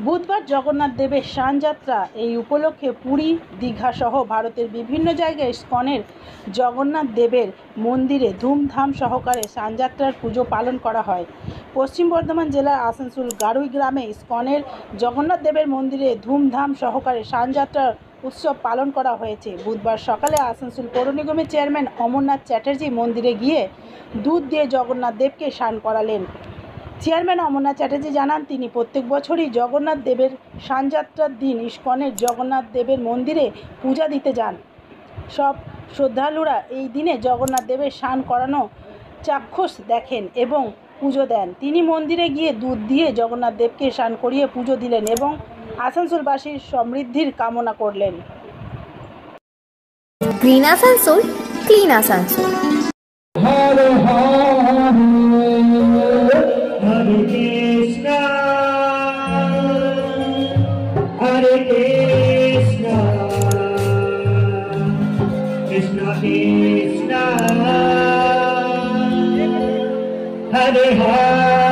বুধবার জগন্নাথ দেবের স্নানযাত্রা। এই উপলক্ষে পুরী, দীঘা সহ ভারতের বিভিন্ন জায়গায় ইস্কনের জগন্নাথ দেবের মন্দিরে ধুমধাম সহকারে স্নানযাত্রার পুজো পালন করা হয়। পশ্চিম বর্ধমান জেলার আসানসোল গারুই গ্রামে ইস্কনের জগন্নাথ দেবের মন্দিরে ধুমধাম সহকারে স্নানযাত্রার উৎসব পালন করা হয়েছে। বুধবার সকালে আসানসোল পৌর নিগমের চেয়ারম্যান অমরনাথ চ্যাটার্জি মন্দিরে গিয়ে দুধ দিয়ে জগন্নাথ দেবকে স্নান করালেন। চেয়ারম্যান অমরনাথ চ্যাটার্জি জানান, তিনি প্রত্যেক বছরই জগন্নাথ দেবের স্নানযাত্রার দিন ইস্কনের জগন্নাথ দেবের মন্দিরে পূজা দিতে যান। সব শ্রদ্ধালুরা এই দিনে জগন্নাথ দেবের স্নান করানো চাক্ষুষ দেখেন এবং পুজো দেন। তিনি মন্দিরে গিয়ে দুধ দিয়ে জগন্নাথ দেবকে স্নান করিয়ে পুজো দিলেন এবং আসানসোলবাসীর সমৃদ্ধির কামনা করলেন। Green Asansol, clean Asansol. Hare Krishna, Hare Krishna, Krishna Krishna, Hare Hare.